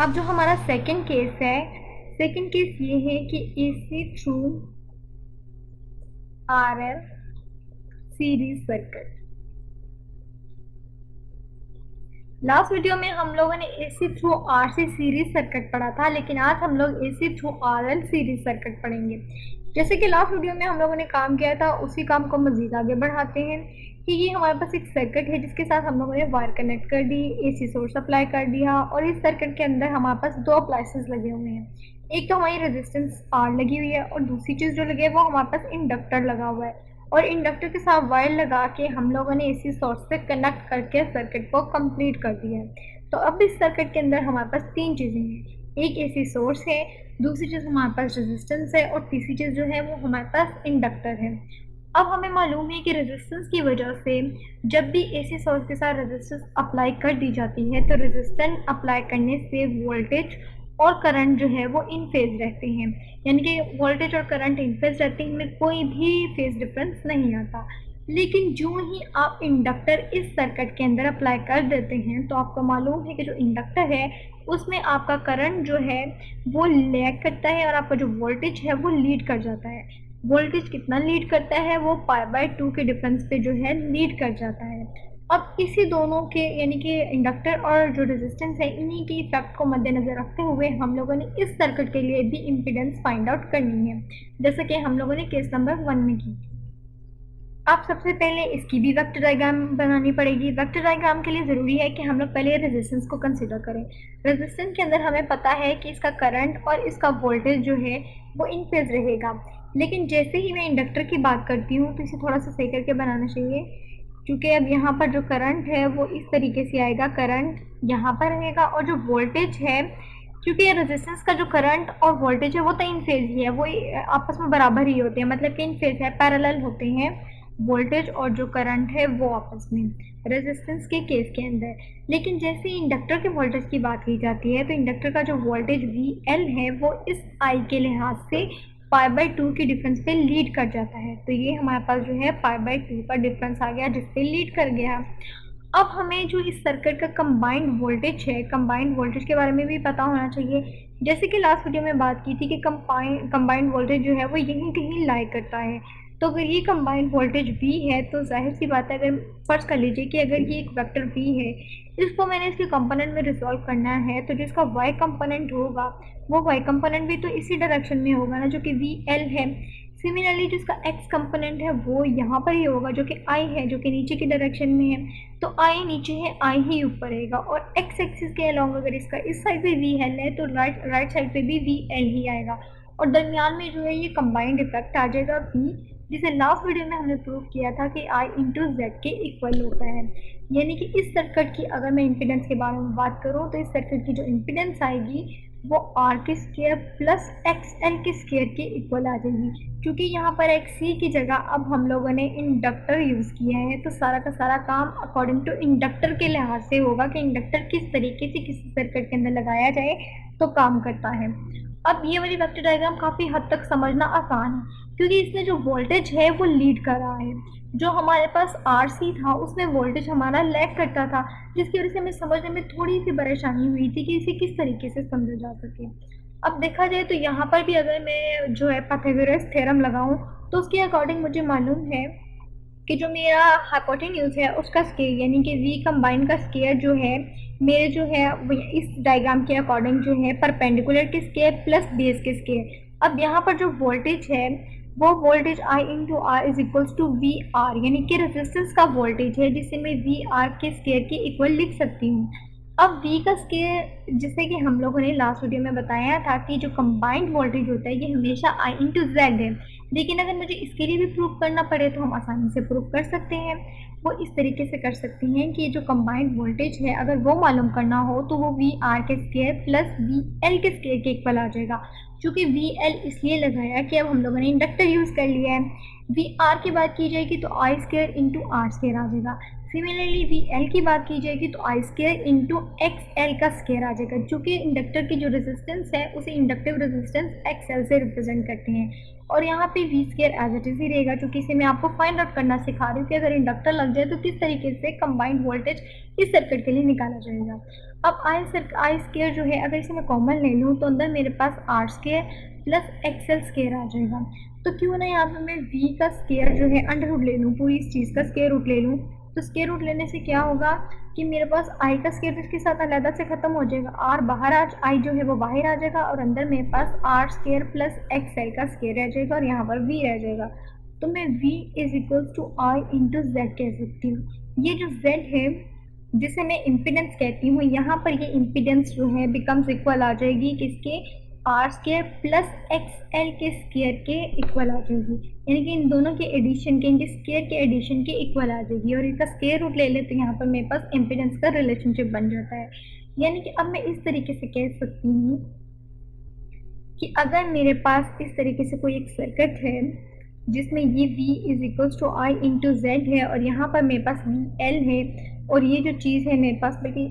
अब जो हमारा सेकंड केस है, सेकंड केस ये है कि AC through RL series circuit. Last video में हम लोगों ने AC through RC series circuit पढ़ा था, लेकिन आज हम लोग AC through RL series circuit पढ़ेंगे। जैसे कि लास्ट वीडियो में हम लोगों ने काम किया था, उसी काम को मजीद आगे बढ़ाते हैं कि ये हमारे पास एक सर्किट है जिसके साथ हम लोगों ने वायर कनेक्ट कर दी, AC सोर्स अप्लाई कर दिया और इस सर्किट के अंदर हमारे पास दो अप्लाइंसेस लगे हुए हैं। एक तो हमारी रेजिस्टेंस R लगी हुई है और दूसरी चीज़ जो लगी है वो हमारे पास इंडक्टर लगा हुआ है, और इंडक्टर के साथ वायर लगा के हम लोगों ने AC सोर्स से कनेक्ट करके सर्किट को कंप्लीट कर दिया है। तो अब इस सर्किट के अंदर हमारे पास तीन चीज़ें हैं, एक AC सोर्स है, दूसरी चीज़ हमारे पास रेजिस्टेंस है और तीसरी चीज़ जो है वो हमारे पास इंडक्टर है। अब हमें मालूम है कि रेजिस्टेंस की वजह से जब भी AC सोर्स के साथ रेजिस्टेंस अप्लाई कर दी जाती है तो रेजिस्टेंस अप्लाई करने से वोल्टेज और करंट जो है वो इन फेज रहते हैं, यानी कि वोल्टेज और करंट इन फेज रहते हैं, इनमें कोई भी फेज डिफरेंस नहीं आता। लेकिन जो ही आप इंडक्टर इस सर्किट के अंदर अप्लाई कर देते हैं तो आपको मालूम है कि जो इंडक्टर है उसमें आपका करंट जो है वो लैग करता है और आपका जो वोल्टेज है वो लीड कर जाता है। वोल्टेज कितना लीड करता है, वो π/2 के डिफरेंस पे जो है लीड कर जाता है। अब इसी दोनों के यानी कि इंडक्टर और जो रेजिस्टेंस है, इन्हीं के इफेक्ट को मद्देनजर रखते हुए हम लोगों ने इस सर्किट के लिए भी इम्पीडेंस फाइंड आउट करनी है, जैसे कि हम लोगों ने केस नंबर 1 में की। अब सबसे पहले इसकी भी वेक्टर डायग्राम बनानी पड़ेगी। वेक्टर डायग्राम के लिए ज़रूरी है कि हम लोग पहले रेजिस्टेंस को कंसिडर करें। रेजिस्टेंस के अंदर हमें पता है कि इसका करंट और इसका वोल्टेज जो है वो इन फेज रहेगा, लेकिन जैसे ही मैं इंडक्टर की बात करती हूँ तो इसे थोड़ा सा सही करके बनाना चाहिए, क्योंकि अब यहाँ पर जो करंट है वो इस तरीके से आएगा, करंट यहाँ पर रहेगा और जो वोल्टेज है, क्योंकि रेजिस्टेंस का जो करंट और वोल्टेज है वो तो इन फेज ही है, वो आपस में बराबर ही होते हैं, मतलब कि इन फेज है, पैरेलल होते हैं वोल्टेज और जो करंट है वो आपस में रेजिस्टेंस के केस के अंदर। लेकिन जैसे इंडक्टर के वोल्टेज की बात की जाती है तो इंडक्टर का जो वोल्टेज VL है वो इस I के लिहाज से π/2 के डिफरेंस पे लीड कर जाता है। तो ये हमारे पास जो है π/2 का डिफरेंस आ गया जिसपे लीड कर गया। अब हमें जो इस सर्किट का कंबाइंड वोल्टेज है, कंबाइंड वोल्टेज के बारे में भी पता होना चाहिए। जैसे कि लास्ट वीडियो में बात की थी कि कंबाइंड वोल्टेज जो है वो यहीं कहीं लाई करता है। तो अगर ये कंबाइंड वोल्टेज V है तो जाहिर सी बात है, अगर फर्ज कर लीजिए कि अगर ये एक वेक्टर V है, इसको मैंने इसके कंपोनेंट में रिजॉल्व करना है, तो जिसका Y कंपोनेंट होगा वो Y कंपोनेंट भी तो इसी डायरेक्शन में होगा ना, जो कि VL है। सिमिलरली जिसका X कंपोनेंट है वो यहाँ पर ही होगा, जो कि I है, जो कि नीचे की डायरेक्शन में है। तो I नीचे है, I ही ऊपर रहेगा, और X एक्सिस के अलॉन्ग अगर इसका इस साइड पे VL है तो राइट साइड पे भी VL ही आएगा, और दरमियान में जो है ये कंबाइंड इफेक्ट आ जाएगा V, जिसे लास्ट वीडियो में हमने प्रूव किया था कि I इंटू जेड के इक्वल होता है। यानी कि इस सर्किट की अगर मैं इम्पीडेंस के बारे में बात करूँ तो इस सर्किट की जो इम्पीडेंस आएगी वो R के स्क्वायर प्लस XL के स्क्वायर के इक्वल आ जाएगी। क्योंकि यहाँ पर XC की जगह अब हम लोगों ने इंडक्टर यूज़ किया है, तो सारा का सारा काम अकॉर्डिंग टू इंडक्टर के लिहाज से होगा कि इंडक्टर किस तरीके से किसी सर्किट के अंदर लगाया जाए तो काम करता है। अब ये वाली वेक्टर डायग्राम काफ़ी हद तक समझना आसान है, क्योंकि इसमें जो वोल्टेज है वो लीड कर रहा है। जो हमारे पास RC था उसमें वोल्टेज हमारा लैग करता था, जिसकी वजह से हमें समझने में थोड़ी सी परेशानी हुई थी कि इसे किस तरीके से समझा जा सके। अब देखा जाए तो यहाँ पर भी अगर मैं जो है पाइथागोरस थ्योरम लगाऊं तो उसके अकॉर्डिंग मुझे मालूम है कि जो मेरा हाइपोटेन्यूज है उसका स्केयर यानी कि V कंबाइन का स्केयर जो है मेरे जो है इस डायग्राम के अकॉर्डिंग जो है परपेंडिकुलर के स्केयर प्लस बेस के स्केयर। अब यहाँ पर जो वोल्टेज है वो voltage I into R is equals to VR, यानी कि रेजिस्टेंस का वोल्टेज है जिसे मैं VR के स्केयर के इक्वल लिख सकती हूँ। अब V का स्केयर, जैसे कि हम लोगों ने लास्ट वीडियो में बताया था कि जो कंबाइंड वोल्टेज होता है ये हमेशा I इंटू जेड है, लेकिन अगर मुझे इसके लिए भी प्रूव करना पड़े तो हम आसानी से प्रूव कर सकते हैं। वो इस तरीके से कर सकते हैं कि जो कंबाइंड वोल्टेज है अगर वो मालूम करना हो तो वो VR के स्केयर प्लस VL के स्केयर के इक्वल आ जाएगा। चूँकि VL इसलिए लगाया कि अब हम लोगों ने इंडक्टर यूज़ कर लिया है। VR की बात की जाएगी तो I square into R square आ जाएगा। सिमिलरली वी एल की बात की जाएगी तो I square into X L का स्केयर आ जाएगा, चूँकि इंडक्टर की जो रेजिस्टेंस है उसे इंडक्टिव रेजिस्टेंस एक्स एल से रिप्रेजेंट करते हैं। और यहाँ पे V square as it is ही रहेगा, क्योंकि इसे मैं आपको फाइंड आउट करना सिखा रही हूँ कि अगर इंडक्टर लग जाए तो किस तरीके से कंबाइंड वोल्टेज इस सर्किट के लिए निकाला जाएगा। अब आई स्केयर जो है अगर इसे मैं कॉमन ले लूँ तो अंदर मेरे पास R square plus X L square आ जाएगा। तो क्यों ना यहाँ पे मैं v का स्केयर जो है अंडर रूट ले लूँ, पूरी इस चीज़ का स्केयर रूट ले लूँ। तो स्केयर रूट लेने से क्या होगा कि मेरे पास i का स्केयर इसके साथ अलग से खत्म हो जाएगा, r बाहर i जो है वो बाहर आ जाएगा और अंदर मेरे पास r स्केयर प्लस एक्सएल का स्केयर रह जाएगा और यहाँ पर v रह जाएगा। तो मैं v is equals to I into Z कह सकती हूँ। ये जो z है जिसे मैं इम्पिडेंस कहती हूँ, यहाँ पर ये इम्पिडेंस जो है बिकम्स इक्वल आ जाएगी किसके, R square plus X L के स्केयर के इक्वल आ जाएगी, यानी कि इन दोनों के एडिशन के, इनके स्केयर के एडिशन के इक्वल आ जाएगी। और इसका स्केयर रूट ले ले तो यहाँ पर मेरे पास इम्पिडेंस का रिलेशनशिप बन जाता है। यानी कि अब मैं इस तरीके से कह सकती हूँ कि अगर मेरे पास इस तरीके से कोई एक सर्किट है जिसमें ये v is equals to I into Z है और यहाँ पर मेरे पास वी एल है, और ये जो चीज़ है मेरे पास, बल्कि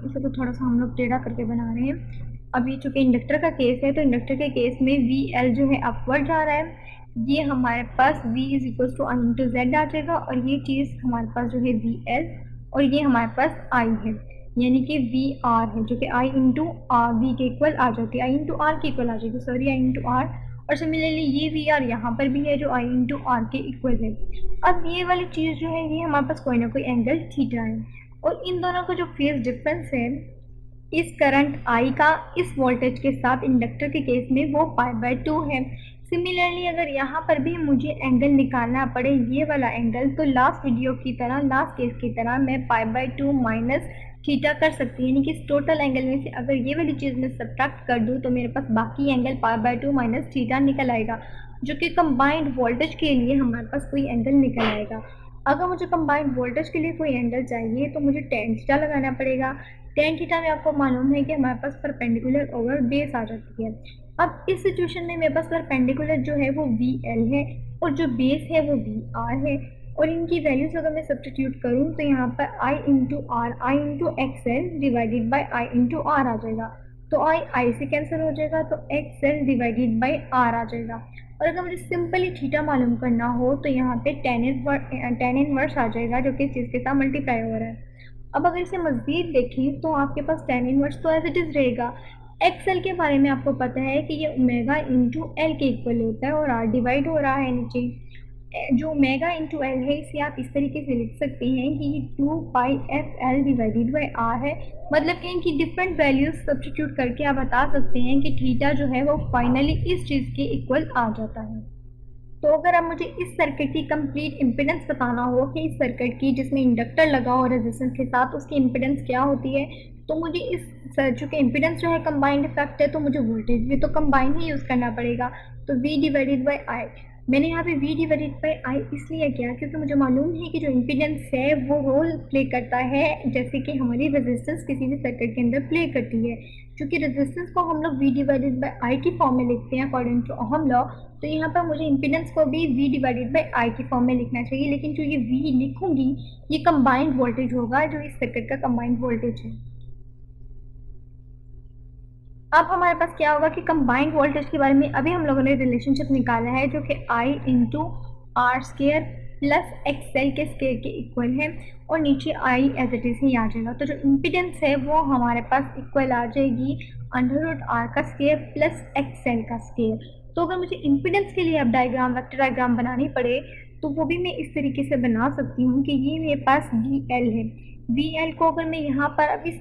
इसे तो थोड़ा सा हम लोग टेढ़ा करके बना रहे हैं। अब ये चूँकि इंडक्टर का केस है तो इंडक्टर के केस में वी एल जो है अपवर्ड जा रहा है, ये हमारे पास v is equals to I into Z आ जाएगा और ये चीज़ हमारे पास जो है वी एल और ये हमारे पास आई है, यानी कि वी आर है जो कि आई इंटू आर वी के इक्वल आ जाती है, आई इंटू आर के इक्वल आ जाएगी, सॉरी आई इंटू आर। और सिमिलरली ये वी आर यहाँ पर भी है जो आई इंटू आर के इक्वल है। अब ये वाली चीज़ जो है ये हमारे पास कोई ना कोई एंगल थीटा है और इन दोनों का जो फेज डिफरेंस है इस करंट I का इस वोल्टेज के साथ इंडक्टर के केस में वो π/2 है। सिमिलरली अगर यहाँ पर भी मुझे एंगल निकालना पड़े ये वाला एंगल, तो लास्ट वीडियो की तरह, लास्ट केस की तरह मैं π/2 माइनस थीटा कर सकती है, यानी कि इस टोटल एंगल में से अगर ये वाली चीज़ मैं सब्ट्रैक्ट कर दूँ तो मेरे पास बाकी एंगल π/2 माइनस थीटा निकल आएगा, जो कि कंबाइंड वोल्टेज के लिए हमारे पास कोई एंगल निकल आएगा। अगर मुझे कंबाइंड वोल्टेज के लिए कोई एंगल चाहिए तो मुझे tan थीटा लगाना पड़ेगा। tan थीटा में आपको मालूम है कि हमारे पास परपेंडिकुलर ओवर बेस आ जाती है। अब इस सिचुएशन में मेरे पास परपेंडिकुलर जो है वो वी एल है और जो बेस है वो वी आर है, और इनकी वैल्यूज अगर मैं सब्स्टिट्यूट करूँ तो यहाँ पर I into R, I into X L divided by I into R आ जाएगा। तो आई से कैंसिल हो जाएगा तो X L divided by R आ जाएगा। और अगर मुझे सिंपली थीटा मालूम करना हो तो यहाँ पे टेन इनवर्स आ जाएगा जो कि इस चीज़ के साथ मल्टीप्लाई हो रहा है। अब अगर इसे मज़ीद देखें तो आपके पास टेन इनवर्स तो एज इट इज़ रहेगा। एक्स एल के बारे में आपको पता है कि ये ओमेगा इंटू एल के इक्वल होता है और आर डिवाइड हो रहा है नीचे, जो ओमेगा इंटू एल है इसे आप इस तरीके से लिख सकते हैं कि ये 2πf_l डिवाइडेड बाई आर है। मतलब कि इनकी डिफरेंट वैल्यूज सब्स्टिट्यूट करके आप बता सकते हैं कि थीटा जो है वो फाइनली इस चीज़ के इक्वल आ जाता है। तो अगर आप मुझे इस सर्किट की कंप्लीट इम्पिडेंस बताना हो कि इस सर्किट की जिसमें इंडक्टर लगा हो रेजिस्टेंस के साथ उसकी इम्पिडेंस क्या होती है, तो मुझे इस चूँकि इम्पिडेंस जो है कंबाइंड इफेक्ट है तो मुझे वोल्टेज भी तो कंबाइन ही यूज़ करना पड़ेगा। तो v डिवाइडेड बाई आई, मैंने यहाँ पे v डिवाइडेड बाई आई इसलिए किया क्योंकि मुझे मालूम है कि जो इम्पिडेंस है वो रोल प्ले करता है जैसे कि हमारी रेजिस्टेंस किसी भी सर्किट के अंदर प्ले करती है। क्योंकि रेजिस्टेंस को हम लोग v डिवाइडेड बाई आई की फॉर्म में लिखते हैं अकॉर्डिंग टू ओहम लॉ, तो यहाँ पर मुझे इम्पिडेंस को भी v डिवाइडेड बाई आई की फॉर्म में लिखना चाहिए, लेकिन जो ये v लिखूंगी ये कंबाइंड वोल्टेज होगा जो इस सर्किट का कंबाइंड वोल्टेज है। अब हमारे पास क्या होगा कि कंबाइंड वोल्टेज के बारे में अभी हम लोगों ने रिलेशनशिप निकाला है जो कि I into R square plus X L के स्केयर के इक्वल है और नीचे I एज इट इज ही आ जाएगा। तो जो इम्पिडेंस है वो हमारे पास इक्वल आ जाएगी अंडर रूट आर का स्केयर प्लस एक्स एल का स्केयर। तो अगर मुझे इम्पिडेंस के लिए अब डायग्राम, वेक्टर डायग्राम बनानी पड़े तो वो भी मैं इस तरीके से बना सकती हूँ कि ये मेरे पास वी एल है। वी एल को अगर मैं यहाँ पर अब इस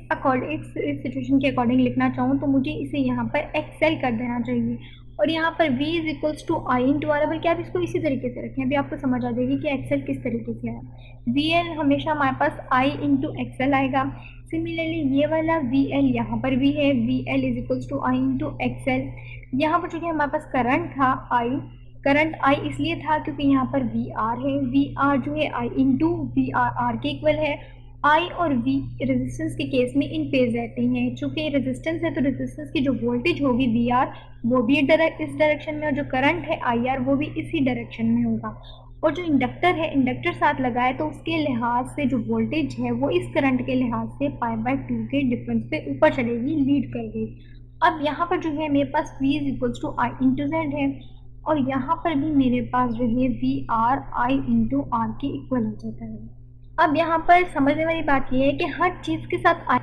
सिचुएशन के अकॉर्डिंग लिखना चाहूँ तो मुझे इसे यहाँ पर एक्स एल कर देना चाहिए और यहाँ पर v is equals to I into R. बल्कि आप इसको इसी तरीके से रखें, अभी आपको समझ आ जाएगी कि एक्स एल किस तरीके से है। वी एल हमेशा हमारे पास आई इंटू एक्स एल आएगा। सिमिलरली ये वाला वी एल यहाँ पर भी है, V L is equals to I into X L. यहाँ पर चूँकि हमारे पास करंट था करंट आई इसलिए था क्योंकि यहाँ पर वी आर है, वी आर जो है आई इंटू वी आर के इक्वल है। आई और वी रेजिस्टेंस के केस में इन फेज रहते हैं, चूँकि रेजिस्टेंस है तो रेजिस्टेंस की जो वोल्टेज होगी वी आर वो भी इस डायरेक्शन में और जो करंट है आई आर वो भी इसी डायरेक्शन में होगा। और जो इंडक्टर है, इंडक्टर साथ लगा है, तो उसके लिहाज से जो वोल्टेज है वो इस करंट के लिहाज से π/2 के डिफरेंस पे ऊपर चलेगी, लीड करेगी। अब यहाँ पर जो है मेरे पास V is equals to I into Z है, और यहाँ पर भी मेरे पास जो है V R I into R के इक्वल हो जाता है। अब यहाँ पर समझने वाली बात ये है कि हर चीज़ के साथ आई,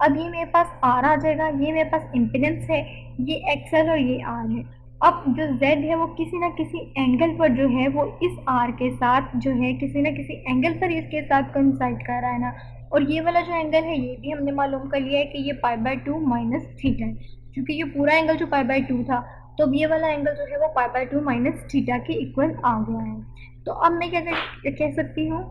अब ये मेरे पास आर आ जाएगा, ये मेरे पास इम्पिडेंस है, ये एक्सएल और ये आर है। अब जो जेड है वो किसी ना किसी एंगल पर जो है वो इस आर के साथ जो है किसी ना किसी एंगल पर इसके साथ कोइंसाइड कर रहा है ना। और ये वाला जो एंगल है ये भी हमने मालूम कर लिया है कि ये π/2 माइनस थीटा है, क्योंकि ये पूरा एंगल जो π/2 था, तो अब ये वाला एंगल जो है वो π/2 माइनस थीटा के इक्वल आ गया है। तो अब मैं क्या कह सकती हूँ,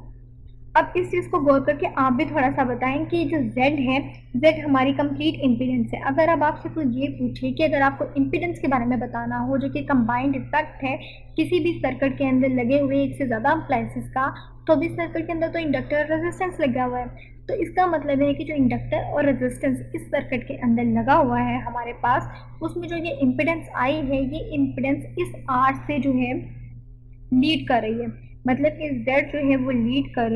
अब इस चीज़ को गौर करके आप भी थोड़ा सा बताएं कि जो Z है, Z हमारी कंप्लीट इम्पीडेंस है। अगर अब आपसे कोई ये पूछे कि अगर आपको इम्पीडेंस के बारे में बताना हो, जो कि कंबाइंड इफेक्ट है किसी भी सर्किट के अंदर लगे हुए एक से ज़्यादा अप्लायंसेस का, तो अभी सर्किट के अंदर तो इंडक्टर और रेजिस्टेंस लगा हुआ है, तो इसका मतलब है कि जो इंडक्टर और रेजिस्टेंस इस सर्किट के अंदर लगा हुआ है हमारे पास, उसमें जो ये इम्पीडेंस आई है, ये इम्पीडेंस इस R से जो है लीड कर रही है। मतलब कि Z जो है वो लीड कर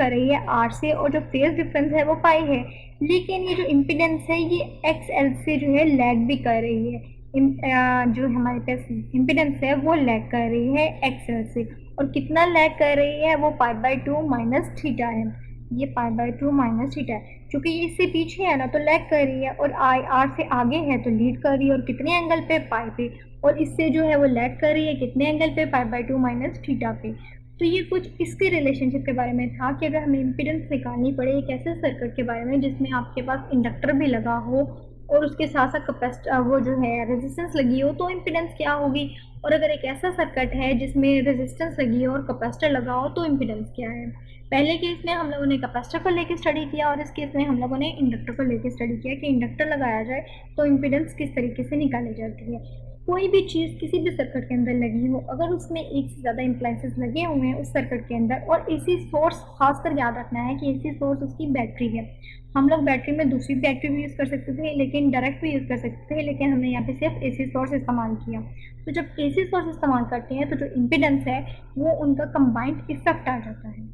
रही है R से, और जो फेज डिफरेंस है वो पाई है। लेकिन ये जो इम्पीडेंस है ये XL से जो है लैग भी कर रही है। जो हमारे पास इम्पीडेंस है वो लैग कर रही है XL से, और कितना लैग कर रही है, वो π/2 माइनस थीटा है। ये π/2 माइनस थीटा है, क्योंकि ये इससे पीछे है ना तो लैग कर रही है, और आर से आगे है तो लीड कर रही है, और कितने एंगल पे, पाई पे, और इससे जो है वो लैग कर रही है कितने एंगल पे, π/2 माइनस थीटा पे। तो ये कुछ इसके रिलेशनशिप के बारे में था कि अगर हमें इम्पीडेंस निकालनी पड़े एक ऐसे सर्किट के बारे में जिसमें आपके पास इंडक्टर भी लगा हो और उसके साथ साथ कैपेसिटर वो जो है रेजिस्टेंस लगी हो, तो इम्पीडेंस क्या होगी। और अगर एक ऐसा सर्किट है जिसमें रेजिस्टेंस लगी हो और कैपेसिटर लगा हो, तो इम्पीडेंस क्या है। पहले केस में हम लोगों ने कैपेसिटर को लेकर स्टडी किया, और इस केस में हम लोगों ने इंडक्टर को लेकर स्टडी किया कि इंडक्टर लगाया जाए तो इम्पीडेंस किस तरीके से निकाली जाती है। कोई भी चीज़ किसी भी सर्किट के अंदर लगी हो, अगर उसमें एक से ज़्यादा इम्प्लाइंसेस लगे हुए हैं उस सर्किट के अंदर, और एसी सोर्स खासकर याद रखना है कि एसी सोर्स उसकी बैटरी है। हम लोग बैटरी में दूसरी बैटरी भी यूज़ कर सकते थे, लेकिन डायरेक्ट भी यूज़ कर सकते थे, लेकिन हमने यहाँ पे सिर्फ एसी सोर्स इस्तेमाल किया। तो जब एसी सोर्स इस्तेमाल करते हैं तो जो इम्पीडेंस है वो उनका कंबाइंड इफेक्ट आ जाता है।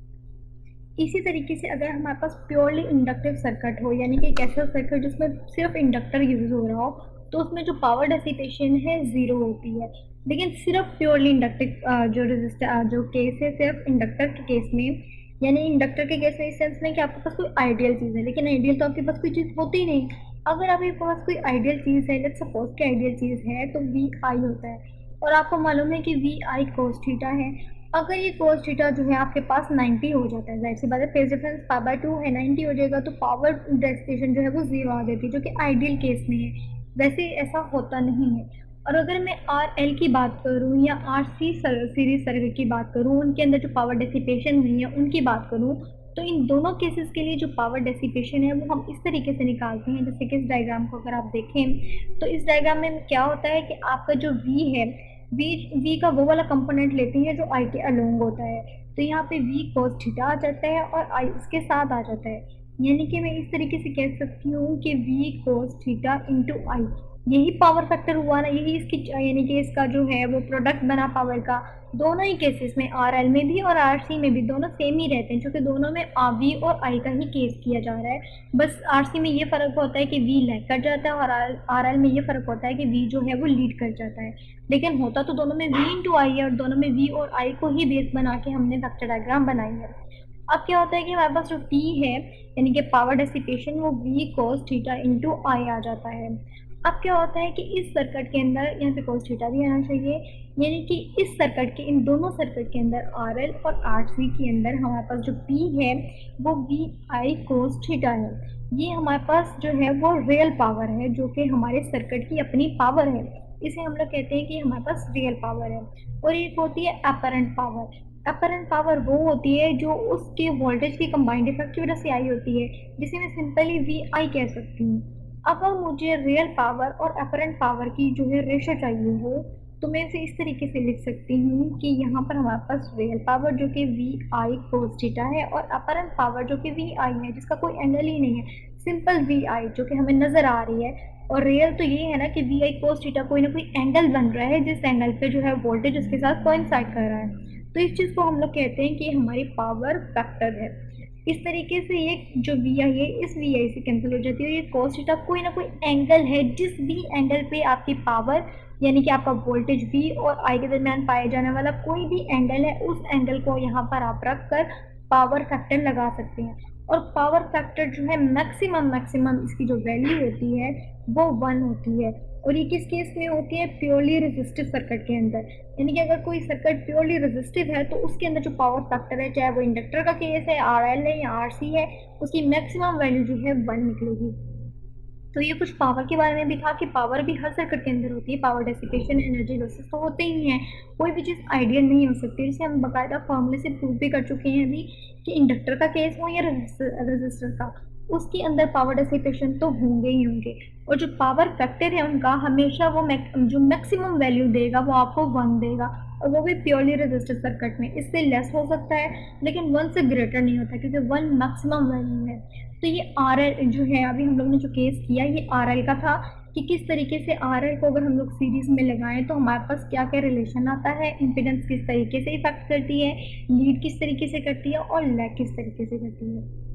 इसी तरीके से अगर हमारे पास प्योरली इंडक्टिव सर्किट हो, यानी कि एक ऐसा सर्किट जिसमें सिर्फ इंडक्टर यूज़ हो रहा हो, तो उसमें जो पावर डेसिपेशन है ज़ीरो होती है। लेकिन सिर्फ प्योरली इंडक्टिव जो रेजिस्टर जो केस है सिर्फ इंडक्टर के केस में, यानी इंडक्टर के केस में इस सेंस में कि आपके पास कोई आइडियल चीज़ है, लेकिन आइडियल तो आपके पास कोई चीज़ होती ही नहीं। अगर आपके पास कोई आइडियल चीज़ है, लेट्स सपोज कि आइडियल चीज़ है, तो वी आई होता है, और आपको मालूम है कि वी आई कोस थीटा है। अगर ये कोस थीटा जो है आपके पास 90 हो जाता है, जाहिर सी बात है फेज डिफरेंस π/2 है, 90 हो जाएगा, तो पावर डेसिपेशन जो है वो ज़ीरो आ जाती है, जो कि आइडियल केस में है। वैसे ऐसा होता नहीं है। और अगर मैं आर एल की बात करूँ या आर सी सीरीज सर्किट की बात करूँ, उनके अंदर जो पावर डेसिपेशन नहीं है उनकी बात करूँ, तो इन दोनों केसेस के लिए जो पावर डेसिपेशन है वो हम इस तरीके से निकालते हैं। जैसे कि इस डायग्राम को अगर आप देखें, तो इस डायग्राम में क्या होता है कि आपका जो वी है, वी का वो वाला कंपोनेंट लेते हैं जो आई के अलोंग होता है, तो यहाँ पे वी कोस थीटा आ जाता है और आई इसके साथ आ जाता है। यानी कि मैं इस तरीके से कह सकती हूँ कि वी कोस थीटा इंटू आई, यही पावर फैक्टर हुआ ना, यही इसकी यानी कि इसका जो है वो प्रोडक्ट बना पावर का। दोनों ही केसेस में आर एल में भी और आर सी में भी दोनों सेम ही रहते हैं, क्योंकि दोनों में वी और आई का ही केस किया जा रहा है। बस आर सी में ये फ़र्क होता है कि वी लैग कर जाता है, और आर एल में ये फ़र्क होता है कि वी जो है वो लीड कर जाता है। लेकिन होता तो दोनों में वी इंटू आई है, और दोनों में वी और आई को ही बेस बना के हमने वेक्टर डायग्राम बनाई है। अब क्या होता है कि हमारे पास जो टी है, यानी कि पावर डेसिपेशन, वो वी कोस थीटा इंटू आई आ जाता है। अब क्या होता है कि इस सर्किट के अंदर यहाँ पे कोस थीटा भी आना चाहिए, यानी कि इस सर्किट के, इन दोनों सर्किट के अंदर आर एल और आर सी के अंदर हमारे पास जो पी है वो वी आई कोस थीटा है। ये हमारे पास जो है वो रियल पावर है, जो कि हमारे सर्किट की अपनी पावर है। इसे हम लोग कहते हैं कि हमारे पास रियल पावर है। और एक होती है अपरेंट पावर। अपरेंट पावर वो होती है जो उसके वोल्टेज की कंबाइंड इफेक्ट की वजह से आई होती है, जिसे मैं सिंपली वी आई कह सकती हूँ। अगर मुझे रियल पावर और अपरेंट पावर की जो है रेशो चाहिए हो, तो मैं इसे इस तरीके से लिख सकती हूँ कि यहाँ पर हमारे पास रियल पावर जो कि वी आई कोस थीटा है, और अपरेंट पावर जो कि वी आई है जिसका कोई एंगल ही नहीं है, सिंपल वी आई जो कि हमें नज़र आ रही है, और रियल तो ये है ना कि वी आई कोस थीटा कोई ना कोई एंगल बन रहा है जिस एंगल पे जो है वोल्टेज उसके साथ कोइंसाइड कर रहा है। तो इस चीज़ को हम लोग कहते हैं कि हमारी पावर फैक्टर है। इस तरीके से ये जो वी आई है इस वी आई से कैंसिल हो जाती है, और ये कोस थीटा कोई ना कोई एंगल है जिस भी एंगल पे आपकी पावर यानी कि आपका वोल्टेज वी और आई के दरमियान पाया जाने वाला कोई भी एंगल है, उस एंगल को यहाँ पर आप रख कर पावर फैक्टर लगा सकते हैं। और पावर फैक्टर जो है मैक्सिमम इसकी जो वैल्यू होती है वो 1 होती है। और ये किस केस में होती है? प्योरली रेजिस्टिव सर्किट के अंदर। यानी कि अगर कोई सर्किट प्योरली रेजिस्टिव है तो उसके अंदर जो पावर फैक्टर है, चाहे वो इंडक्टर का केस है, आर एल है या आर सी है, उसकी मैक्सिमम वैल्यू जो है 1 निकलेगी। तो ये कुछ पावर के बारे में भी था कि पावर भी हर सर्किट के अंदर होती है। पावर डेसिपेशन, एनर्जी लॉसेस तो होते ही हैं, कोई भी चीज़ आइडियल नहीं हो सकती। जिसे हम बाकायदा फॉर्मूले से प्रूव भी कर चुके हैं अभी कि इंडक्टर का केस हो या रजिस्टर का, उसके अंदर पावर डेसिपेशन तो होंगे ही होंगे। और जो पावर फैक्टर है उनका हमेशा वो जो मैक्सिमम वैल्यू देगा वो आपको 1 देगा, और वो भी प्योरली रजिस्टिव सर्किट में। इससे लेस हो सकता है लेकिन 1 से ग्रेटर नहीं होता, क्योंकि 1 मैक्सिमम वैल्यू है। तो ये आर एल जो है, अभी हम लोग ने जो केस किया ये आर एल का था कि किस तरीके से आर एल को अगर हम लोग सीरीज में लगाएं तो हमारे पास क्या क्या रिलेशन आता है, इम्पिडेंस किस तरीके से इफेक्ट करती है, लीड किस तरीके से करती है और लैग किस तरीके से करती है।